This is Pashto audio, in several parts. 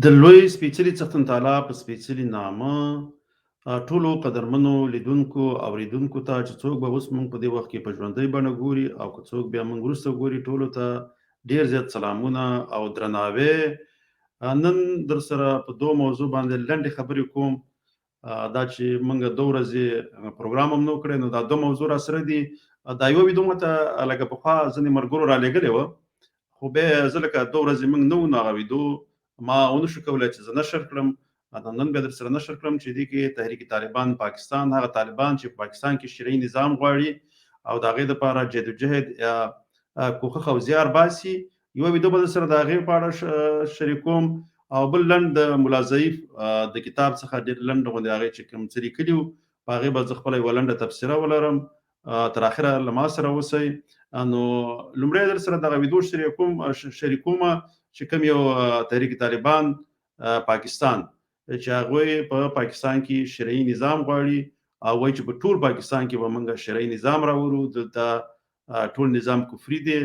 د لوی سپېڅلي څښتن تعالی په سپېڅلي نامه ټولو قدرمنو لیدونکو اوریدونکو ته چې څوک به اوس موږ په دې وخت کې په ژوندۍ بڼه ګوري او که څوک بیا موږ وروسته ګوري ټولو ته ډېر زیات سلامونه او درناوی. نن در سره په دوه موضوع باندې لنډې خبرې کوم. دا چې موږ دوه ورځې پروګرام هم نو کړی نو دا دوه موضوع را سره دي. دا یوه ویډیو ماته لکه پخوا ځینې ملګرو را لېږلې وه، خو بیا زه لکه دوه ورځې موږ نه وو نو هغه ویډیو ما ونه شو کولی چې زه نشر کړم. نن بیا در سره نشر کړم چې دې کې تحریک طالبان پاکستان، هغه طالبان چې په پاکستان کې شرعي نظام غواړي او د هغې دپاره جدوجهد یا کوښښ او زیار باسي. یوه ویډیو به در سره د هغې په اړه شریکوم او بل لنډ د ملا ضعیف د کتاب څخه ډېر لنډ غوندې هغې چې کوم څه لیکلي وو په هغې به زه خپله یوه لنډه تبصره ولرم. تر اخره له ما سره اوسئ. نو لومړی در سره دغه ویډیو شریکومه چې کوم یو تحریک طالبان پاکستان چې هغوی په پاکستان کې شرعي نظام غواړي او وایي چې په ټول پاکستان کې به موږ شرعي نظام راولو. دلته ټول نظام کفري دی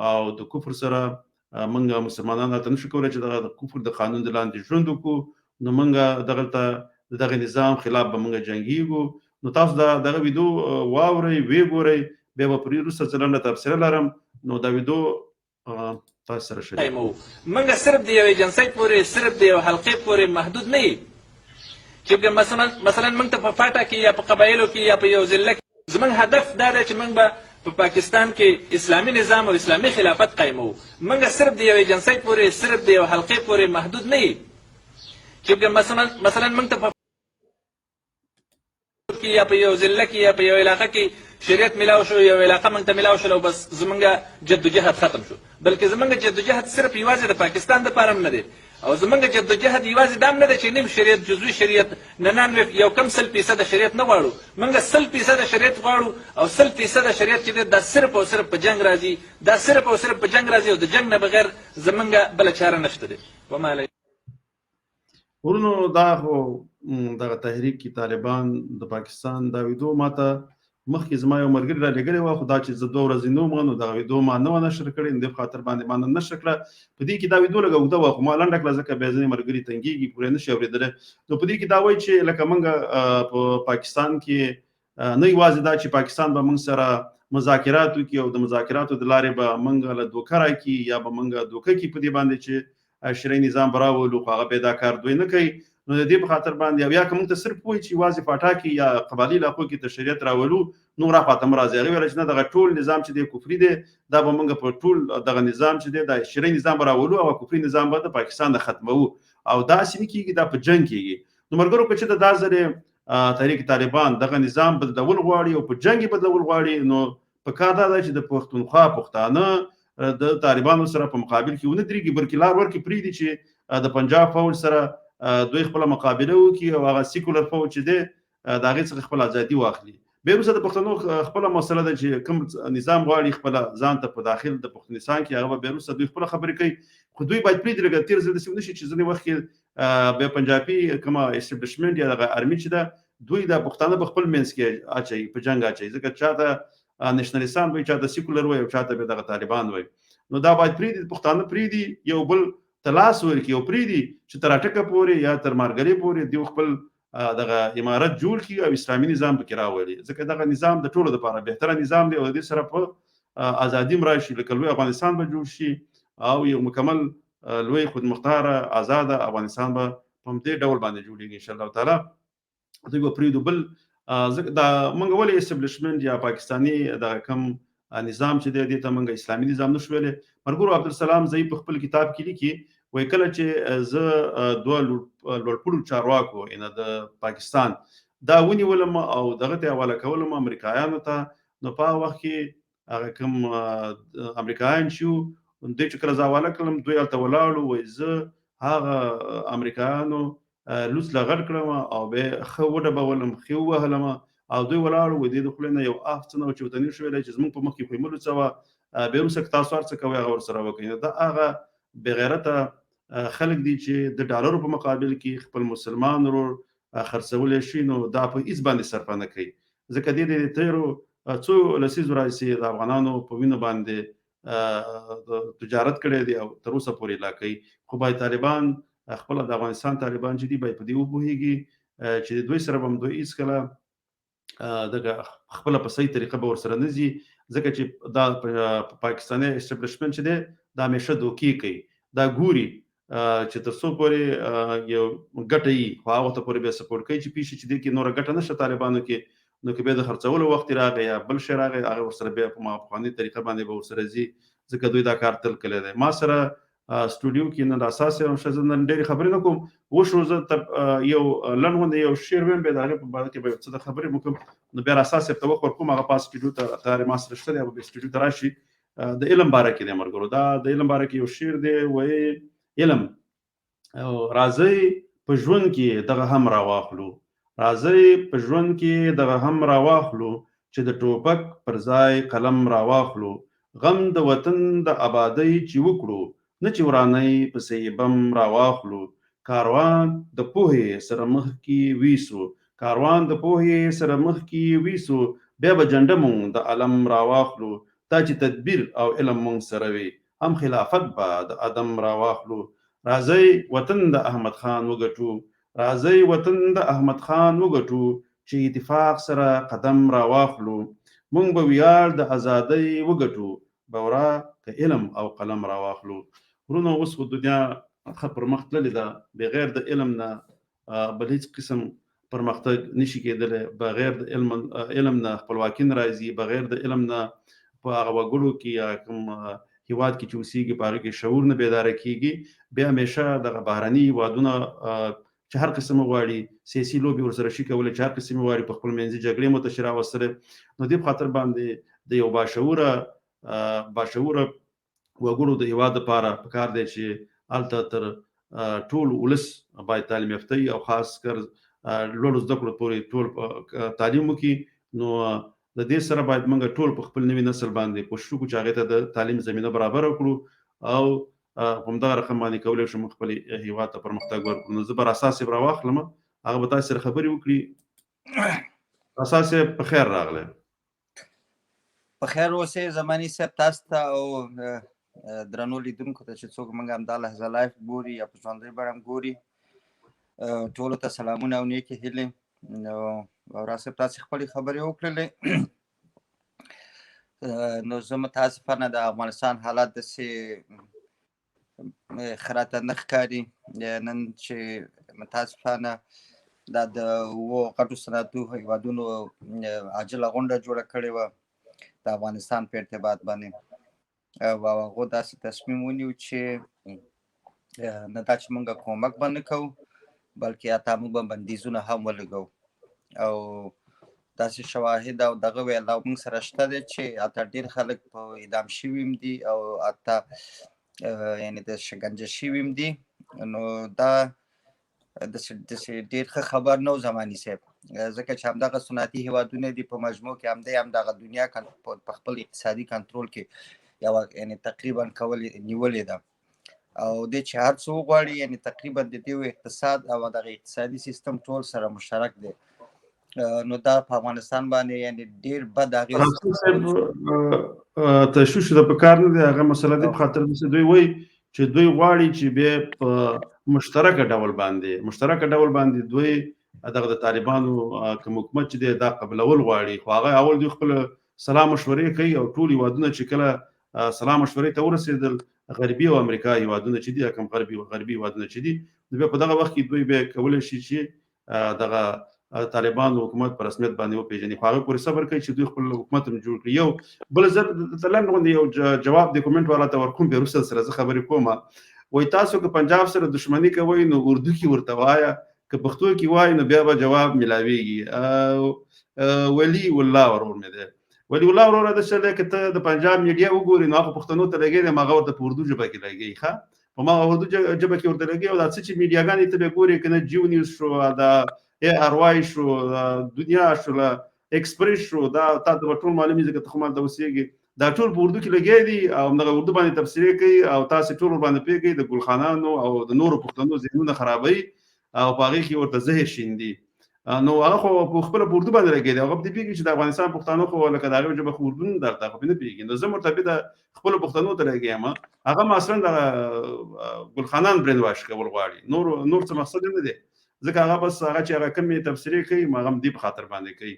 او د کفر سره موږ مسلمانان هلته نشو کولی چې د کفر د قانون د لاندې ژوند وکړو. نو موږ دغلته د دغه نظام خلاف به موږ جنګیږو. نو تاسو دغه ویډیو واورئ، ویې ګورئ، بیا به پرې وروسته څه لنډه تبصره لرم. نو دا ویډیو تاسو سره شریک کوم. موږ صرف د یوې جنسۍ پورې، صرف د یو حلقې پورې محدود نه یو چې مثلا موږ ته په فاټا کې یا په قبایلو کې یا په یو ضلع کې زموږ هدف دا دی چې موږ به په پاکستان کې اسلامي نظام او اسلامي خلافت قایموو. موږ صرف د یوې جنسۍ پورې، صرف د یو حلقې پورې محدود نه یو چې مثلا موږ ته یا په یو ضلع کې یا په یو علاقه کې شریعت ملاو شو، یو علاقه موږ ته ملاو شول او بس زمونږ جدوجهد ختم شو. بلکې زمونږ جدوجهد صرف یوازې د پاکستان دپاره هم نه دی او زمونږ جدوجهد یوازې دا هم نه دی چې نیم شریعت، جزوي شریعت، 99 یو کم 100% شریعت نه غواړو. موږ 100% شریعت غواړو او 100% شریعت چې دی دا صرف او صرف په جنګ راځي، دا صرف او صرف په جنګ راځي او د جنګ نه بغیر زمونږ بله چاره نشته دی. وما علیه ورونو دا خو دغه تحریک طالبان د پاکستان دا ویډیو ماته مخکې زما یو ملګري را لېږلې وه، خو دا چې زه 2 ورځې نه وم نو دغه ویډیو ما نه وه نشر کړې. نو دې په خاطر باندې ما نن نشر کړه. په دې کې دا ویډیو لږه اوږده وه خو ما لنډه کړه ځکه بیا ځینې ملګري تنګېږي، پورې نشي اورېدلی. نو په دې کې دا وایي چې لکه موږ په پاکستان کې نه یوازې دا چې پاکستان به موږ سره مذاکرات وکړي او د مذاکراتو د لارې به موږ له دوکه راکړي یا به موږ دوکه کړي په دې باندې چې شرعي نظام به راولو، خو هغه بیا دا کار دوی نه کوي. نو د دې په خاطر باندې او یا که موږ ته صرف وایي چې یوازې فاټا کې یا قبایلي علاقو کې ته شریعت راولو، نور راخواته مه راځئ. هغې ویله چې نه دغه ټول نظام چې دی کفري دی، دا به موږ په ټول دغه نظام چې دی دا شرعي نظام به راولو او کفري نظام به د پاکستان نه ختموو او داسې نه کېږي، دا په جنګ کېږي. نو ملګرو که چېرته دا ځلې تحریک طالبان دغه نظام بدلول غواړي او په جنګ یې بدلول غواړي، نو پکار دا ده چې د پښتونخوا پښتانه د طالبانو سره په مقابل کې ونه درېږي، بلکې لار ورکړي پرېږدي چې د پنجاب فوج سره دوی خپله مقابله وکړي او هغه سیکولر فوج چې دی د هغې څخه خپله ازادي واخلي. بیا وروسته د پښتنو خپله مسله ده چې کوم نظام غواړي خپله ځان ته په داخل د پښتونستان کې، هغه به بیا وروسته دوی خپله خبرې کوي. خو دوی باید پرېږدي لږه تېر ځل داسې ونه شي چې ځینې وخت کې بیا پنجابي کومه اسټبلشمنټ یا دغه ارمي چې ده دوی دا پښتانه په خپل منځ کې اچوي، په جنګ اچوي، ځکه چاته نېشنلستان وایي، چاته سیکولر وایي او چاته بیا دغه طالبان وایي. نو دا باید پرېږدي، پښتانه پرېږدي، یو بل ته لاس ورکړي او پرېږدي چې تر اټکه پورې یا تر مارګلې پورې دوی خپل دغه امارت جوړ کړي او اسلامي نظام پکې راولي. ځکه دغه نظام د ټولو دپاره بهتره نظام دی او د دې سره په ازادي هم راشي، لکه لوی افغانستان به جوړ شي او یو مکمل لوی خودمختاره آزاده افغانستان به په همدې ډول باندې جوړېږي انشاءالله تعالی. دوی به پرېږدو. بل دا موږ ولې اسټبلشمنټ یا پاکستاني دغه کوم نظام چې دی دې ته موږ اسلامي نظام نشو ویلی. ملګرو عبدالسلام ضعیف په خپل کتاب کې لیکي، وایي کله چې زه دوه لوړپوړو چارواکو یعنې د پاکستان دا ونیولم او دغه ته حواله کولم امریکایانو ته، نو په هغه وخت کې هغه کوم امریکایان چې وو دوی چې کله زه حواله کړم دوی هلته ولاړو، وایي زه هغه امریکایانو لوڅ لغړ کړم او بیا ښه وډبولم، ښې ووهلم او دوی ولاړو. وایي دوی د خولې نه یو اف څه نه و چې ورته نه شو ویلی چې زموږ په مخ کې خو یې مه لوڅوه، بیا وروسته که تاسو هر څه کوئ هغه ورسره وکړئ. نو دا هغه بېغیرته خلک دي چې د ډالرو په مقابل کې خپل مسلمان ورور خرڅولی شي، نو دا په هېڅ باندې صرفه نه کوي. ځکه دې د تېرو څو لسیزو راهیسې د افغانانو په وینو باندې تجارت کړی دی او تر اوسه پورې لا کوي. خو باید طالبان خپل د افغانستان طالبان چې دی باید په دې وپوهیږي چې دوی سره به دوی هیڅکله دغه خپل په صحیح طریقه به ورسره نه ځي ځکه چې دا پاکستاني اسټابلیشمنت چې دی دا همیشه دوکې کوي دا ګوري چې تر څو پورې یو ګټه یي خو هغه ته پورې به سپورټ کوي چې پیښې چې دی کې نور ګټه نشته طالبانو کې نو کې به د خرڅولو وخت راغی یا بل شی راغی هغه ورسره به په مافخواني طریقه باندې به ورسره ځي ځکه دوی دا کار تل کړی دی ما سره سټوډیو کې نن اساس هم شزن ډېری خبرې نه کوم وشو زه یو لنډ یو شعر ویم به دا په باره کې به څه خبرې وکم نو بیا اساس ته وخت ورکوم هغه پاس سټوډیو ته تار ما سره شته او به سټوډیو ته راشي د علم باره کې د مرګرو دا د علم باره کې یو شعر دی وایي علم راځي په ژوند کې دغه هم راواخلو راځي په ژوند کې دغه هم راواخلو چې د ټوپک پر ځای قلم راواخلو غم د وطن د آبادۍ چې وکړو نه چې ورانۍ پسې بم راواخلو کاروان د پوهې سره مخ کې ویسو کاروان د پوهې سره مخ کې ویسو بیا به جنډه مونږ د علم راواخلو دا چې تدبیر او علم مونږ سره وي هم خلافت به د ادم راواخلو راځي وطن د احمد خان وګټو راځي وطن د احمد خان وګټو چې اتفاق سره قدم راواخلو مونږ به ویاړ د ازادۍ وګټو بورا که علم او قلم راواخلو ورونو اوس خو دنیا ښه پرمخ تللې ده بغیر د علم نه بل هیڅ قسم پرمختګ نشي کېدلی بغیر د علم نه خپلواکي نه راځي بغیر د علم نه په هغه وګړو کې یا کوم هیواد کې چې اوسېږي په هغه کې شعور نه بیداره کېږي بیا همیشه دغه بهرني هیوادونه چې هر قسم غواړي سیاسي لوبي ورسره شي کولی چې هر قسم غواړي په خپل منځي جګړې متشر راوستلې نو دې په خاطر باندې د یو باشعوره وګړو د هیواد لپاره پکار دی چې هلته تر ټول ولس باید تعلیم یافته او خاص کر لوړو زده کړو پورې ټول تعلیم وکړي نو د دې سره باید موږ ټول په خپل نوي نسل باندې کوشش وکړو چې هغې ته د تعلیم زمینه برابره کړو او په همدغه رقم باندې کولی شو موږ خپل هیواد ته پرمختګ ورکړو نو زه بر اساس یې راواخلم هغه به تاسو سره خبرې وکړي اساس یې په خیر راغلی په خیر اوسئ زماني صاحب تاسو ته او درنو لیدونکو ته چې څوک موږ همدا لحظه لایف ګوري یا په ژوندۍ بڼه هم ګوري ټولو ته سلامونه او نیکې هیلې نو راصاحب تاسې خپلې خبرې وکړلې نو زه متاسفانه د افغانستان حالات داسې خراته نه ښکاري نن چې متاسفانه دا د اوو غټو صنعتي هیوادونو عاجله غونډه جوړه کړې وه د افغانستان په ارتباط باندې او هغو داسې تصمیم ونیو چې نه دا چې موږ کومک به نه کوو بلکې حتی موږ به بندیزونه هم ولګو او داسې شواهد او دغه ویلا موږ سره شته دی چې حتی ډېر خلک په اعدام شوي هم دي او حتی یعنې د شکنجه شوي هم دي نو دا داسې ډېر ښه خبر نه و زماني صاحب ځکه چې همدغه صنعتي هیوادونه دي په مجموع کې همدی همدغه دنیا په خپل اقتصادي کنټرول کې یوه یعنې تقریبا نیولې ده او دې چې هر څه وغواړي یعنې تقریبا د دې اقتصاد او دغه اقتصادي سیستم ټول سره مشترک دی نو دا په افغانستان باندې یعنې ډېر بد اغېز تشویش د په کار نه دی هغه مسله دی په خاطر داسې دوی وایي چې دوی غواړي چې بیا په مشترکه ډول باندې دوی دغه د طالبانو کوم حکومت چې دی دا قبلول غواړي خو هغه اول دوی خپل سلام مشورې کوي او ټول هیوادونه چې کله سلام مشورې ته ورسېدل غربي او امریکا هیوادونه چې دي کوم غربي هیوادونه چې دي نو بیا په دغه وخت کې دوی بیا کولی شي چې دغه طالبانو حکومت په رسمیت باندې وپېژني خو هغه پورې صبر کوي چې دوی خپل حکومت هم جوړ کړي یو بل زه د لنډ غوندې یو جواب د کومنټ والا ته ورکوم بیا وروسته سره زه خبرې کوم وایي تاسو که پنجاب سره دښمني کوئ نو اردو کې ورته وایه که پښتو کې وایي نو بیا به جواب ملاویږي ولي الله ورور مې دی ولي الله وروره د څه دی که ته د پنجاب میډیا وګورې نو هغه پښتنو ته لګوي دی هغه ورته په اردو ژبه کې لګوي ښه په ما اردو ژبه کې ورته لګوي او دا څه چې میډیاګانې ته به ګورې که نه جیو نیوز شو دا اے آر واي شو دنیا شو ایکسپریس شو دا تا ته به ټول معلومي ځکه ته خو مالته اوسېږي دا ټول په اردو کې لګیا دي او همدغه اردو باندې تبصرې کوي او تاسې ټول ورباندې پوهېږئ د ګلخانانو او د نورو پښتنو ذهنونه خرابوي او په هغې کې ورته زهر شیندي نو هغه خو په خپل په اردو باندې لګیدي هغه دې پیږي چې د افغانستان پښتانه خو لکه دا ژبه خو اردو نه درته خو نه پیږي نو زه مرتبط د خپل پښتنو ته لګیم هغه مثلا د ګلخانان برین واش کول غواړي نور څه مقصد نه دی ځکه هغه بس هغه چې هغه کمی تفسیری کوي هغه دې په خاطر باندې کوي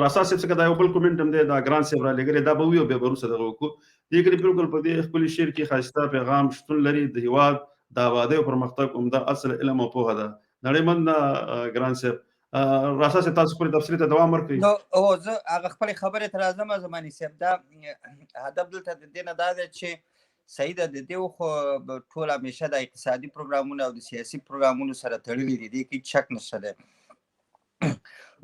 اساس څه دا یو بل کومنټ هم دی دا ګران سیب را لګره دا به ویو به وروسته دغه وکړو دې کې بالکل په دې خپل شعر کې خاصه پیغام شتون لري د هیواد د آبادی او پرمختګ عمده اصل علم او پوهه ده نړیمن ګران سیب راساس تاسو خپل تفسیر ته دوام ورکړئ نو او زه هغه خپل خبره تر اعظم زماني سیب دا هدف دلته د دې نه دا دی چې صحیح ده د دې خو ټول همیشه د اقتصادي پروګرامونو او د سیاسي پروګرامونو سره تړلي دي دې کې شک نشته دی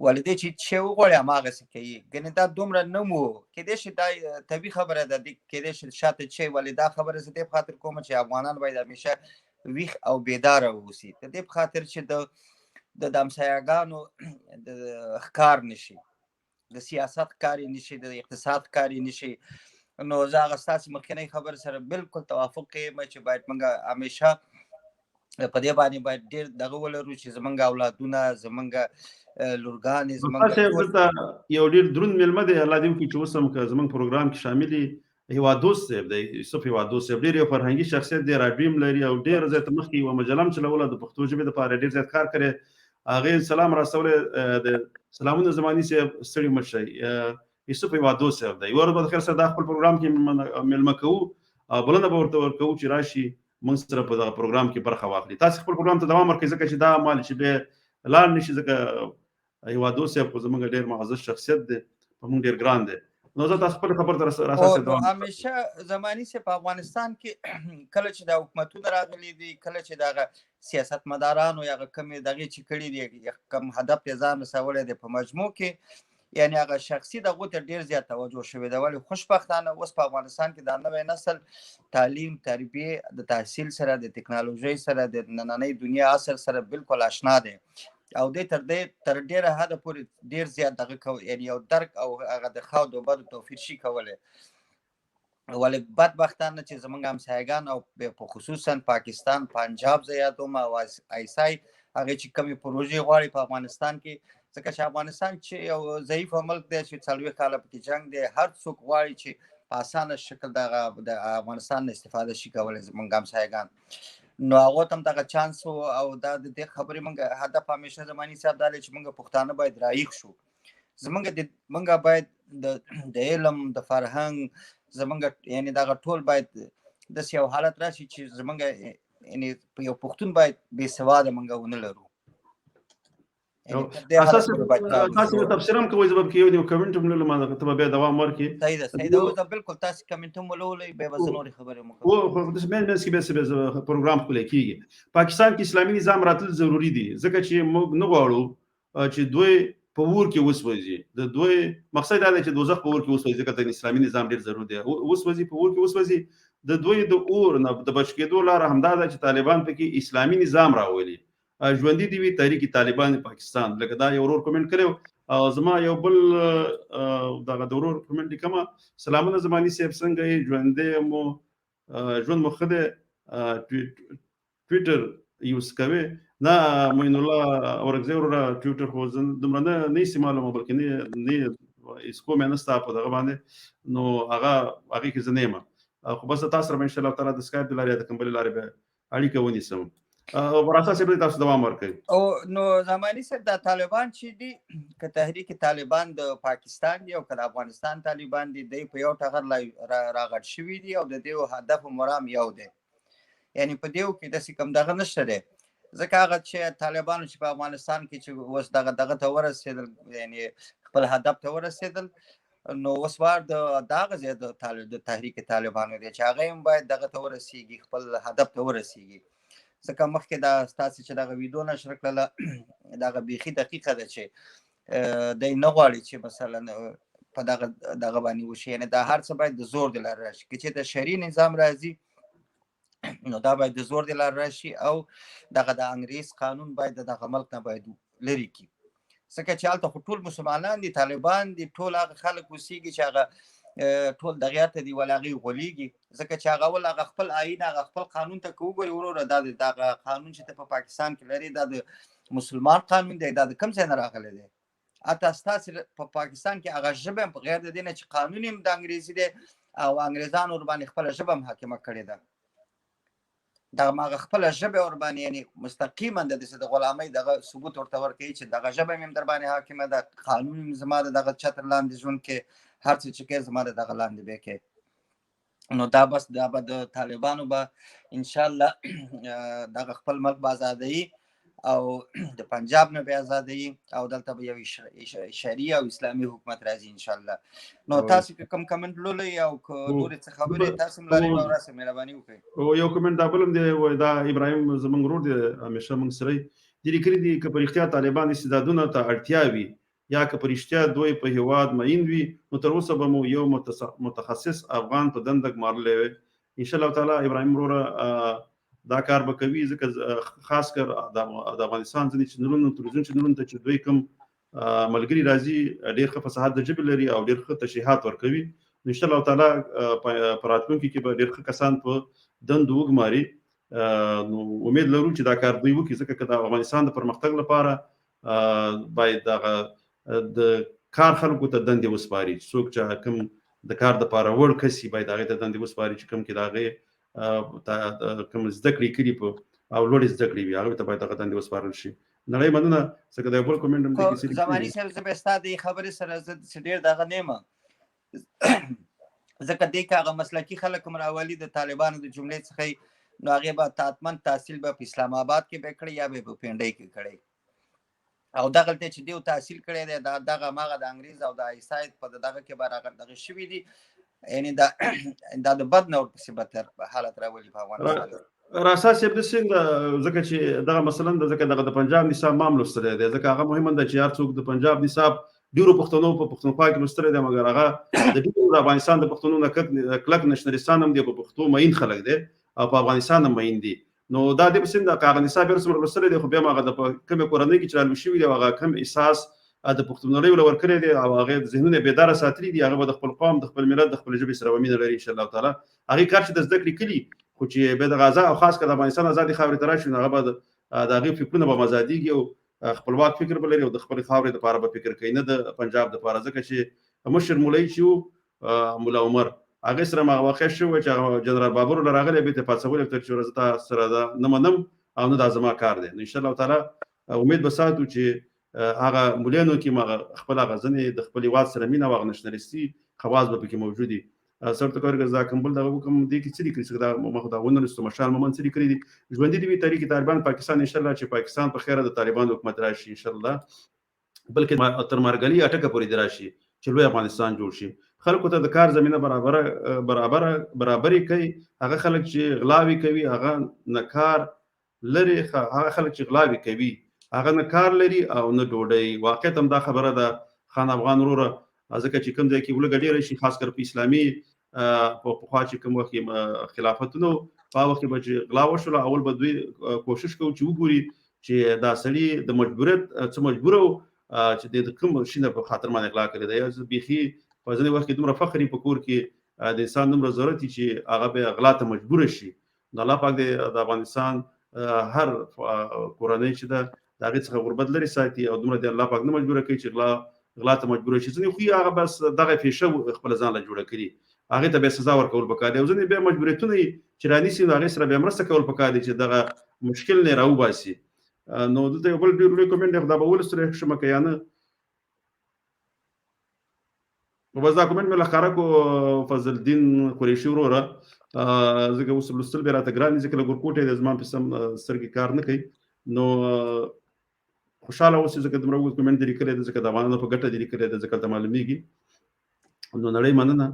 ولې چې وغواړي هماغسې کوي ګنې دا دومره نه مو کیدای شي دا طبیعي خبره ده کیدای شي شاته چې ولې دا خبره زه دې په خاطر کوم چې افغانان باید همیشه ویښ او بیداره واوسي د دې په خاطر چې د همسایه‌ګانو د ښکار نشي د سیاست ښکاري نشي د اقتصاد ښکاري نشي نو زه هغه ستاسې مخکنۍ خبر سره بالکل توافق یم چې باید موږ همیشه په دې باندې باید ډېر دغه ولرو چې زمونږ اولادونه زمونږ لورګانې زمونږ یو ډېر دروند مېلمه دی الله دې وکړي چې اوس هم که زمونږ پروګرام کې شامل وي هیواد دوست صاحب دی یوسف هیواد دوست صاحب ډېر یو فرهنګي شخصیت دی راډیو هم لري او ډېر زیات مخکې یوه مجله هم چلوله د پښتو ژبې دپاره ډېر زیات کار کړی هغې سلام راستولی د سلامونه زماني صاحب ستړي مه شئ یوسف هیواد دوست صاحب دی یوه ورځ به د خیر سره دا خپل پروګرام کې مېلمه کوو بلنه به ورته ورکوو چې راشي موږ سره په دغه پروګرام کې برخه واخلي تاسې خپل پروګرام ته دوام ورکړئ ځکه چې دا مال چې بیا لاړ نه شي ځکه هیواد دوست صاحب خو زموږ ډېر معزز شخصیت دی په موږ ډېر ګران دی نو زه تاسو خپل خبر ته راساسې دوام همیشه زماني صاحب په افغانستان کې کله چې د حکومتونه راغلي دي کله چې دغه سیاستمدارانو یا کمې دغې چې کړي دي کم هدف یې ځان رسولی دی په مجموع کې یعنی هغه شخصي دغو ته ډېر زیات توجه شوی دی ولې خوشبختانه اوس په افغانستان کې د نوی نسل تعلیم تربیې د تحصیل سره د ټکنالوژۍ سره د نننۍ دنیا عصر سره بالکل آشنا دی او دې تر ډېره حده پورې ډېر زیات دغه یعنی یو درک او هغه د ښه او د بدو توفیر شي کولی ولې بدبختانه چې زموږ همسایهګان او په خصوصا پاکستان پنجاب زه یادوم او ایسای هغې چې کمې پروژې غواړي په افغانستان کې ځکه چې افغانستان چې یو ضعیف ملک دی چې 40 کاله پکې جنګ دی هر څوک غواړي چې په اسانه شکل د افغانستان نه استفاده شي کولی زموږ همسایهګان نو هغو ته هم دغه چانس و او دا د دې خبرې موږ هدف همیشه زماني صاحب دا دی چې موږ پښتانه باید رایښ شو موږ باید د علم د فرهنګ زمونږ یعنی دغه ټول باید داسې یو حالت راشي چې زمونږ یعنی یو پښتون باید بې سواده موږ ونه لرو تاسو تفسیر هم کوئ زه به پکې یو کمنټ هم لولم ته به بیا دوام ورکړې صحیح ده اوس بالکل تاسو کمنټ هم ولولئ بیا به زه نورې خبرې هم وکړم خو داسې منځ کې بیا پروګرام ښکلی کېږي پاکستان کې اسلامي نظام راتلل ضروري دي ځکه چې موږ نه غواړو چې دوی په اور کې وسوځي د دوی مقصد دا دی چې دوزخ په اور کې وسوځي ځکه د اسلامي نظام ډېر ضروري دی وسوځي په اور کې وسوځي د دوی د اور نه د بچ کېدو لاره همدا ده چې طالبان پکې اسلامي نظام راولي ژوندي دي وي تحریک طالبان پاکستان لکه دا یو ورور کومنټ کړی او زما یو بل دغه د ورور کومنټ لیکمه سلامونه زماني صاحب څنګه یې ژوندی مو ژوند مو ښه دی ټویټر یوز کوي نه معین الله اورکزی وروره ټویټر خو دومره نه استعمالوم بلکې نه هېڅ کوم یې نشته په دغه باندې نو هغې کې زه نه یم خو بس تاسو سره به انشاءالله تعالی د سکایپ د لارې یا د کوم بلې لارې به اړیکه ونیسم وراسا صاحب تاسو دوام ورکړئ او نو زماني صاحب د طالبان چې دي که تحریک طالبان د پاکستان دی او که د افغانستان طالبان دي دوی په یو ټغر راغټ شوي دي او د دوی هدف و مرام یو دی یعنی په دیو کې داسې کوم دغه نشته دی ځکه هغه چې طالبانو چې په افغانستان کې چې اوس دغه ته ورسېدل یعنی خپل هدف ته ورسېدل نو اوس وار د هغه ځای د تحریک طالبانو دی چې هغه هم باید دغه ته ورسېږي خپل هدف ته ورسېږي ځکه مخکې دا ستاسې چې دغه ویډیو نشر کړله دغه بیخي دقیقه ده چې دی نه غواړي چې مثلا په دغه باندې وشي یعنې دا هر څه باید د زور د لارې راشي که چې د شرعي نظام راځي نو دا باید د زور د لارې راشي او دغه د انګریز قانون باید د دغه ملک نه باید لرې کړي ځکه چې هلته خو ټول مسلمانان دي طالبان دي ټول هغه خلک اوسېږي چې هغه ټول دغه ته دی ول هغې غولېږي ځکه چې هغه ول هغه خپل آیین هغه خپل قانون ته که وګورې وروره دا دغه قانون چې ته په پاکستان کې لرې دا د مسلمان قانون دی دا د کوم ځای نه راغلی دی حتی ستاسې په پاکستان کې هغه ژبه هم په غیر د دې نه چې قانون هم د انګریزي دی او انګریزانو ورباندې خپله ژبه هم حاکمه کړې ده دغه هغه خپله ژبه ورباندې یعنې مستقیما د داسې د غلامۍ دغه ثبوت ورته ورکوي چې دغه ژبه مې هم در باندې حاکمه ده قانون هم زما د دغه چتر لاندې ژوند کې هر څه چې کوي زما د دغه لاندې به کوي نو دا بس دا به د طالبانو به انشاءالله دغه خپل ملک به ازادوي او د پنجاب نه به ازادوي او دلته به یو شرعي او اسلامي حکومت راځي انشاءالله نو تاسو که کوم کمنټ لولئ او که نورې څه خبرې تاسو هم لرئ نو راسه مهرباني وکړئ او یو کمنټ دا بل هم دی دا ابراهیم زموږ ورور دی همیشه موږ سره دي لیکلي دي که په رښتیا طالبان استعدادونو ته اړتیا وي یا که په رښتیا دوی په هیواد معین وي نو تر اوسه به مو یو متخصص افغان په دنده ګمارلی وی انشاءالله تعالی ابراهیم وروره دا کار به کوي ځکه خاص کر د افغانستان ځینې چینلونو تلویزیون چینلونو ته چې دوی کوم ملګري راځي ډېر ښه فصاحت د ژبې لري او ډېر ښه تشریحات ورکوي انشاءالله تعالی په راتلونکي کې به ډېر ښه کسان په دندو وګماري نو امید لرو چې دا کار دوی وکړي ځکه که د افغانستان د پرمختګ لپاره باید دغه د کار خلکو ته دندې وسپاري څوک چې کوم د کار دپاره وړ کس باید هغې ته دندې وسپاري چې کوم کې د هغې کوم زده کړې کړي په او لوړې زده کړې وي هغوی ته باید هغه دندې وسپارل شي نړۍ مننه څه که د یو بل کومنټ هم دی کې زماني صاحب زه به ستا د خبرې سره زه ډېر دغه نه یم ځکه دې کې هغه مسلکي خلک هم راولي د طالبانو د جملې څخه نو هغې به حتمن تحصیل به په اسلام آباد کې به کړی یا به په پنډۍ کې کړی او دغلته چې دیو تحصیل کړی دی دغه هماغه د انګریز او د آیساید په دغه کې به راغلی دغه شوي دي یعنې دا د بد نه ورپسې بدتر حالت راولي په افغانستان راسا صاحب داسې ځکه چې دغه مثلا ځکه دغه د پنجاب نصاب ما هم لوستلی دی ځکه هغه مهمه ده چې هر څوک د پنجاب نصاب ډېرو پښتنو په پښتونخوا کې لوستلی دی مګر هغه د ډېرو د افغانستان د پښتنو نه کلک نشنلستان هم دی په پښتو معین خلک دی او په افغانستان هم معین دي نو دا د پسند د هغه نصاب رسمه لوستلی دی خو بیا هغه د کومې کورنۍ کې چې رالوي شوي دی هغه کم احساس د پښتونولۍ ول ورکړی دی او هغه ذهنونه بیداره ساتلي دي هغه به د خپل قوم د خپل ملت د خپل ژبې سره مینه لري انشاءالله تعالی هغې کار چې د زده کړې کلي خو چې به د غزا او خاص کر د افغانستان ازادي خاورې ته راشي نو هغه به د هغې فکرونه به ازادېږي او خپلواک فکر به لري او د خپلې خاورې دپاره به فکر کوي نه د پنجاب دپاره ځکه چې مشر مولوي چې و ملا عمر هغې سره هم هغه واقع شوی چې هغه جنرال بابر له راغلی بېرته پاڅولی ورته چې زه تا سره دا نه منم او نه دا زما کار دی نو انشاءالله تعالی امید به ساتو چې هغه مولانو کې هغه خپل هغه ځینې د خپل هېواد سره مینه او هغه نشنلستي خواص به پکې موجود وي سر ته کار دا کوم بل دغه کوم دی کې څه لیکلي چې دا مخ دا ونرستو مشال مومن څه لیکلي دي ژوندي دي تحریک طالبان پاکستان انشاءالله چې پاکستان په خیره د طالبان حکومت راشي انشاءالله بلکې تر مرګلي اټکه پورې دی راشي چې لوی افغانستان جوړ شي خلکو ته د کار زمینه برابرې کوي هغه خلک چې غلاوي کوي هغه نه کار لري هغه خلک چې غلاوي کوي هغه نه کار لري او نه ډوډۍ واقعیت هم دا خبره ده خان افغان وروره ځکه چې کوم ځای کې ولږه ډېره شي خاص کر په اسلامي په پخوا چې کوم وخت کې خلافتونو په هغه وخت کې به چې غلا وشوله اول به دوی کوشش کوو چې وګوري چې دا سړي د مجبوریت څه مجبوره و چې د کوم شي نه په خاطر باندې غلا کړې ده یا بیخي په ځینې وخت کې دومره فخر په کور کې د انسان دومره ضرورت چې هغه به غلا ته مجبوره شي نو الله پاک د افغانستان هر کورنۍ چې ده د هغې څخه غربت لرې ساتي او دومره د الله پاک نه مجبوره کوي چې غلا ته مجبوره شي ځینې خو هغه بس دغه پیشه خپله ځان له جوړه کړي هغې ته بیا سزا ورکول پکار دی او ځینې بیا مجبوریتونه یې چې رانیسي نو هغې سره بیا مرسته کول پکار دی چې دغه مشکل نه راوباسي نو دلته یو بل ډېر لوی کومنټ دی خو دا به ولوستلی شم که یا نه نو بس دا کومنټ مې ښکاره کړو فضل الدین قریشي وروره ځکه اوس لوستل بیا راته ګران دي ځکه له ګورکوټی دی زما په سم سترګې کار نه کوي نو خوشحاله اوسئ ځکه دومره اوږد کومنټ دې لیکلی دی ځکه د افغانانو په ګټه دې لیکلی دی ځکه هلته معلومیږي نو نړۍ مننه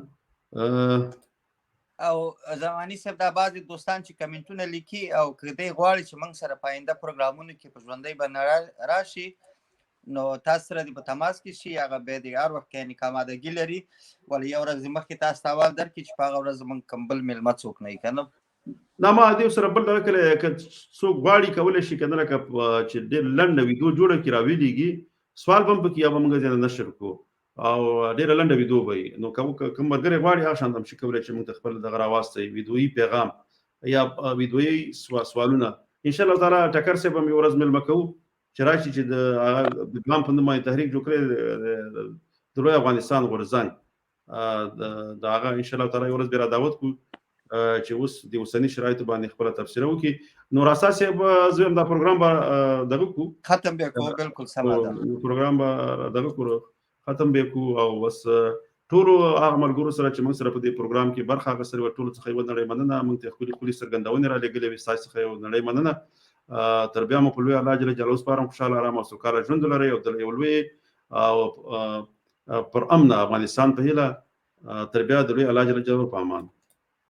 او زماني صاحب دا بعضې دوستان چې کمنټونه لیکي او که دی غواړي چې موږ سره په آینده پروګرامونو کې په ژوندۍ باندې راشي نو تاسو سره دې په تماس کې شي هغه بیا د هر وخت یعنې که امادګي لري ولې یو ورځ مخکې تاسو ته احوال درکړي چې په هغه ورځ موږ کوم بل میلمه څوک نه وي که نه نه ما دې سره بل دغه کړی که څوک غواړي کولی شي که نه لکه چې ډېر لنډه ویډیو جوړه کړي راویلېږي سوال به هم پکې یا به موږ ځینې نشر کړو او ډېره لنډه ویډیو به وي نو کوم ملګری غواړي هغه شان هم شي کولی چې موږ ته خپل دغه راواستوي ویډیویي پیغام یا ویډیویي سوالونه انشاءالله تعالی ټکر صاحب هم یو ورځ میلمه کوو چې راشي چې د ګام په نوم باندې تحریک جوړ کړی د لوی افغانستان غورځنګ د هغه ان شاء الله تعالی ورځ به را دعوت کو چې اوس د اوسنی شرایطو باندې خپل تفسیر وکړي. نور اساسي به زم دا پروګرام به دغه کو ختم به کو بالکل سم ده پروګرام به دغه کو ختم به کو او بس ټول هغه ملګرو سره چې موږ سره په دې پروګرام کې برخه اخیستل ټول څخه یو نړۍ مننه. موږ ته خپل سرګندونه را لګلې وي تاسو څخه یو نړۍ مننه. تر بیا مو په لوی الله جل جلاله سپارم خوشاله آرام او سوکاله ژوند لري او د یو لوی او پر امن افغانستان په هیله. تر بیا د لوی الله جل جلاله په امان.